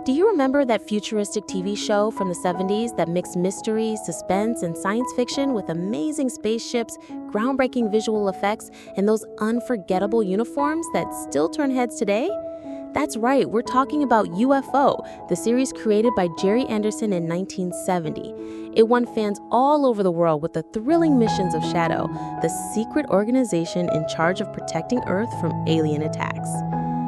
Do you remember that futuristic TV show from the 70s that mixed mystery, suspense, and science fiction with amazing spaceships, groundbreaking visual effects, and those unforgettable uniforms that still turn heads today? That's right, we're talking about UFO, the series created by Gerry Anderson in 1970. It won fans all over the world with the thrilling missions of SHADO, the secret organization in charge of protecting Earth from alien attacks.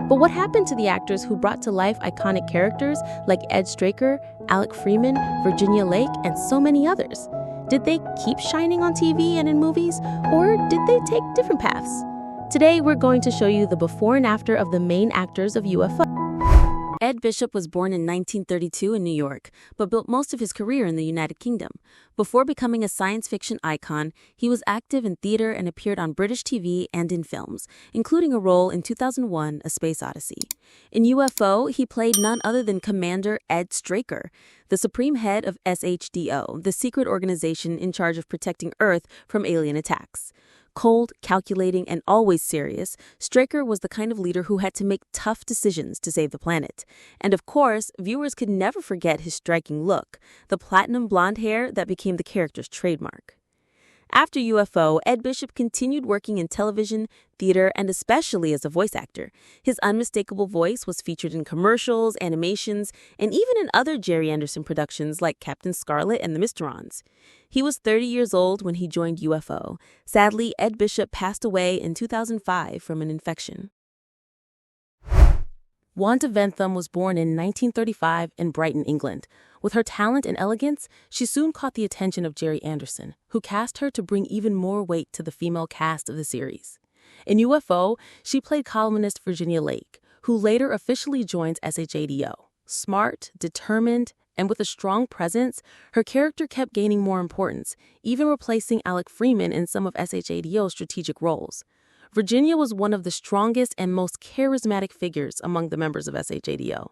But what happened to the actors who brought to life iconic characters like Ed Straker, Alec Freeman, Virginia Lake, and so many others? Did they keep shining on TV and in movies, or did they take different paths? Today, we're going to show you the before and after of the main actors of UFO. Ed Bishop was born in 1932 in New York, but built most of his career in the United Kingdom. Before becoming a science fiction icon, he was active in theater and appeared on British TV and in films, including a role in 2001, A Space Odyssey. In UFO, he played none other than Commander Ed Straker, the supreme head of SHADO, the secret organization in charge of protecting Earth from alien attacks. Cold, calculating, and always serious, Straker was the kind of leader who had to make tough decisions to save the planet. And of course, viewers could never forget his striking look, the platinum blonde hair that became the character's trademark. After UFO, Ed Bishop continued working in television, theater, and especially as a voice actor. His unmistakable voice was featured in commercials, animations, and even in other Gerry Anderson productions like Captain Scarlet and the Mysterons. He was 30 years old when he joined UFO. Sadly, Ed Bishop passed away in 2005 from an infection. Wanda Ventham was born in 1935 in Brighton, England. With her talent and elegance, she soon caught the attention of Gerry Anderson, who cast her to bring even more weight to the female cast of the series. In UFO, she played columnist Virginia Lake, who later officially joins SHADO. Smart, determined, and with a strong presence, her character kept gaining more importance, even replacing Alec Freeman in some of SHADO's strategic roles. Virginia was one of the strongest and most charismatic figures among the members of SHADO.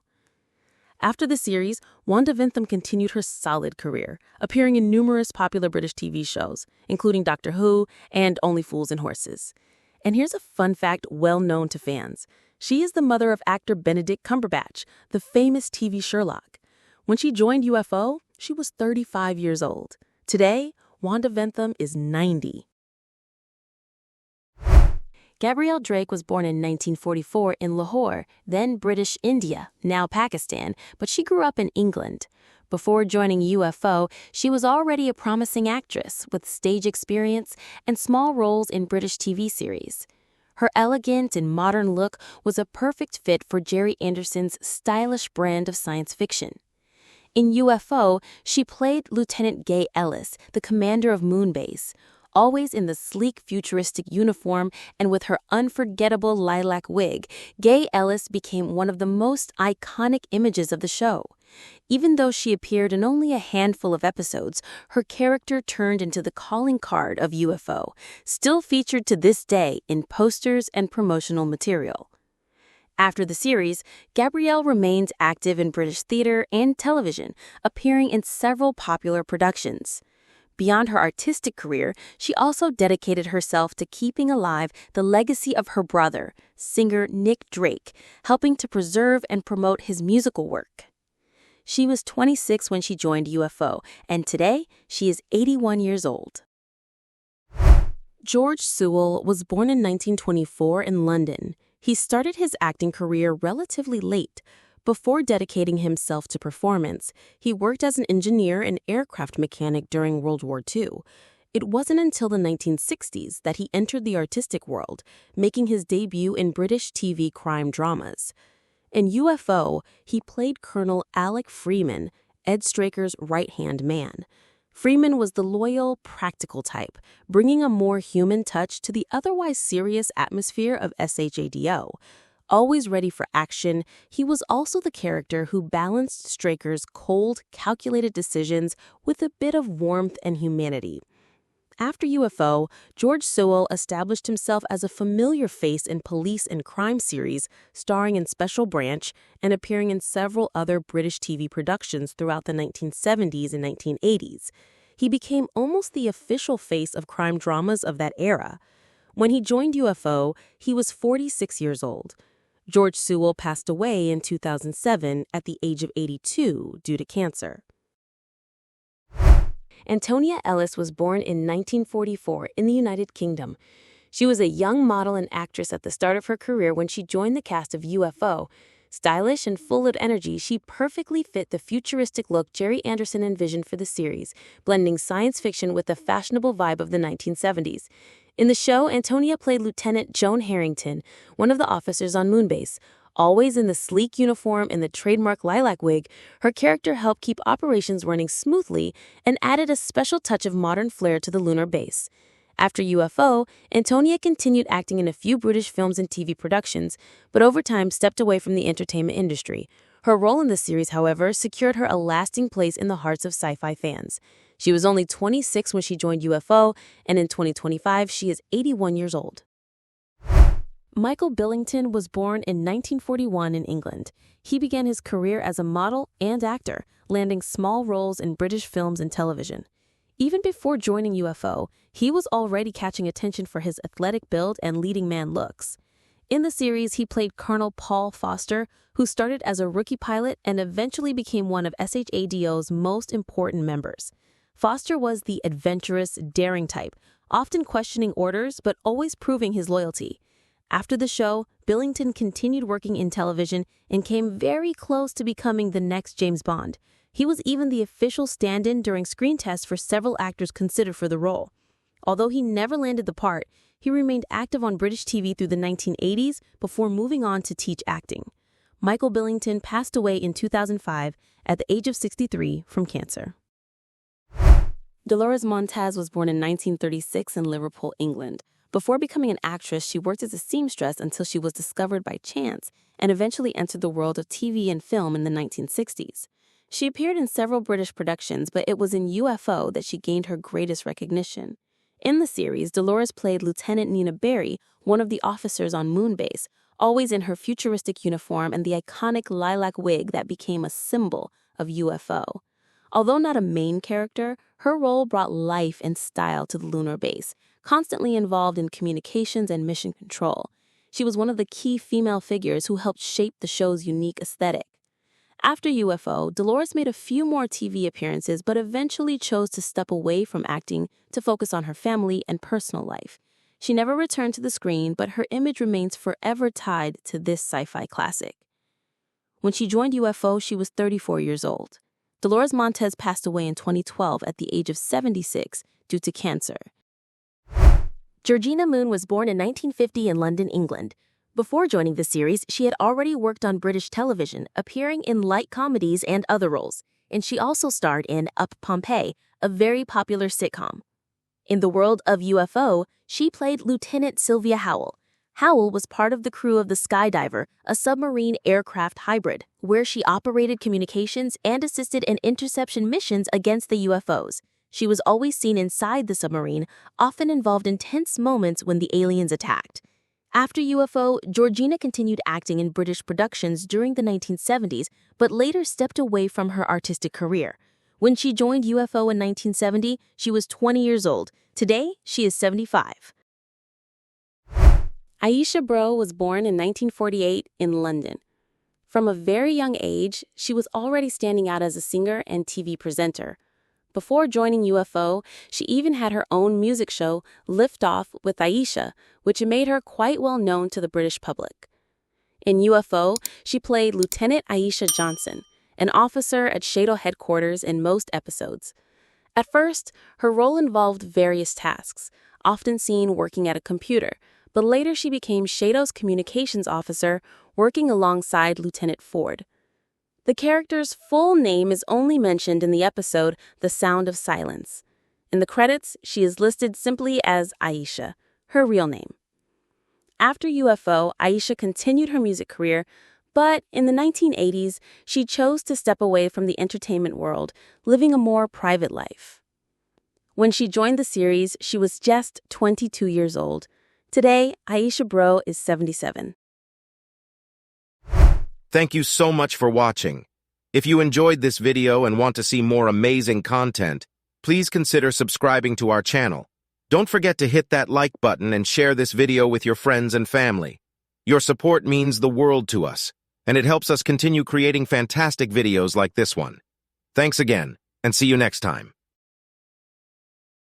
After the series, Wanda Ventham continued her solid career, appearing in numerous popular British TV shows, including Doctor Who and Only Fools and Horses. And here's a fun fact well known to fans. She is the mother of actor Benedict Cumberbatch, the famous TV Sherlock. When she joined UFO, she was 35 years old. Today, Wanda Ventham is 90. Gabrielle Drake was born in 1944 in Lahore, then British India, now Pakistan, but she grew up in England. Before joining UFO, she was already a promising actress with stage experience and small roles in British TV series. Her elegant and modern look was a perfect fit for Gerry Anderson's stylish brand of science fiction. In UFO, she played Lieutenant Gay Ellis, the commander of Moonbase. Always in the sleek, futuristic uniform and with her unforgettable lilac wig, Gay Ellis became one of the most iconic images of the show. Even though she appeared in only a handful of episodes, her character turned into the calling card of UFO, still featured to this day in posters and promotional material. After the series, Gabrielle remained active in British theater and television, appearing in several popular productions. Beyond her artistic career, she also dedicated herself to keeping alive the legacy of her brother, singer Nick Drake, helping to preserve and promote his musical work. She was 26 when she joined UFO, and today she is 81 years old. George Sewell was born in 1924 in London. He started his acting career relatively late. Before dedicating himself to performance, he worked as an engineer and aircraft mechanic during World War II. It wasn't until the 1960s that he entered the artistic world, making his debut in British TV crime dramas. In UFO, he played Colonel Alec Freeman, Ed Straker's right-hand man. Freeman was the loyal, practical type, bringing a more human touch to the otherwise serious atmosphere of SHADO. Always ready for action, he was also the character who balanced Straker's cold, calculated decisions with a bit of warmth and humanity. After UFO, George Sewell established himself as a familiar face in police and crime series, starring in Special Branch and appearing in several other British TV productions throughout the 1970s and 1980s. He became almost the official face of crime dramas of that era. When he joined UFO, he was 46 years old. George Sewell passed away in 2007 at the age of 82 due to cancer. Antonia Ellis was born in 1944 in the United Kingdom. She was a young model and actress at the start of her career when she joined the cast of UFO. Stylish and full of energy, she perfectly fit the futuristic look Gerry Anderson envisioned for the series, blending science fiction with the fashionable vibe of the 1970s. In the show, Antonia played Lieutenant Joan Harrington, one of the officers on Moonbase. Always in the sleek uniform and the trademark lilac wig, her character helped keep operations running smoothly and added a special touch of modern flair to the lunar base. After UFO, Antonia continued acting in a few British films and TV productions, but over time stepped away from the entertainment industry. Her role in the series, however, secured her a lasting place in the hearts of sci-fi fans. She was only 26 when she joined UFO, and in 2025, she is 81 years old. Michael Billington was born in 1941 in England. He began his career as a model and actor, landing small roles in British films and television. Even before joining UFO, he was already catching attention for his athletic build and leading man looks. In the series, he played Colonel Paul Foster, who started as a rookie pilot and eventually became one of SHADO's most important members. Foster was the adventurous, daring type, often questioning orders but always proving his loyalty. After the show, Billington continued working in television and came very close to becoming the next James Bond. He was even the official stand-in during screen tests for several actors considered for the role. Although he never landed the part, he remained active on British TV through the 1980s before moving on to teach acting. Michael Billington passed away in 2005 at the age of 63 from cancer. Dolores Montez was born in 1936 in Liverpool, England. Before becoming an actress, she worked as a seamstress until she was discovered by chance and eventually entered the world of TV and film in the 1960s. She appeared in several British productions, but it was in UFO that she gained her greatest recognition. In the series, Dolores played Lieutenant Nina Barry, one of the officers on Moonbase, always in her futuristic uniform and the iconic lilac wig that became a symbol of UFO. Although not a main character, her role brought life and style to the lunar base, constantly involved in communications and mission control. She was one of the key female figures who helped shape the show's unique aesthetic. After UFO, Dolores made a few more TV appearances but eventually chose to step away from acting to focus on her family and personal life. She never returned to the screen, but her image remains forever tied to this sci-fi classic. When she joined UFO, she was 34 years old. Dolores Montez passed away in 2012 at the age of 76 due to cancer. Georgina Moon was born in 1950 in London, England. Before joining the series, she had already worked on British television, appearing in light comedies and other roles, and she also starred in Up Pompeii, a very popular sitcom. In the world of UFO, she played Lieutenant Sylvia Howell. Howell was part of the crew of the Skydiver, a submarine aircraft hybrid, where she operated communications and assisted in interception missions against the UFOs. She was always seen inside the submarine, often involved in tense moments when the aliens attacked. After UFO, Georgina continued acting in British productions during the 1970s, but later stepped away from her artistic career. When she joined UFO in 1970, she was 20 years old. Today, she is 75. Aisha Bro was born in 1948 in London. From a very young age, she was already standing out as a singer and TV presenter. Before joining UFO, she even had her own music show, Lift Off with Aisha, which made her quite well known to the British public. In UFO, she played Lieutenant Aisha Johnson, an officer at SHADO headquarters in most episodes. At first, her role involved various tasks, often seen working at a computer, but later she became SHADO's communications officer, working alongside Lieutenant Ford. The character's full name is only mentioned in the episode The Sound of Silence. In the credits, she is listed simply as Aisha, her real name. After UFO, Aisha continued her music career, but in the 1980s, she chose to step away from the entertainment world, living a more private life. When she joined the series, she was just 22 years old. Today, Aisha Bro is 77. Thank you so much for watching. If you enjoyed this video and want to see more amazing content, please consider subscribing to our channel. Don't forget to hit that like button and share this video with your friends and family. Your support means the world to us, and it helps us continue creating fantastic videos like this one. Thanks again, and see you next time.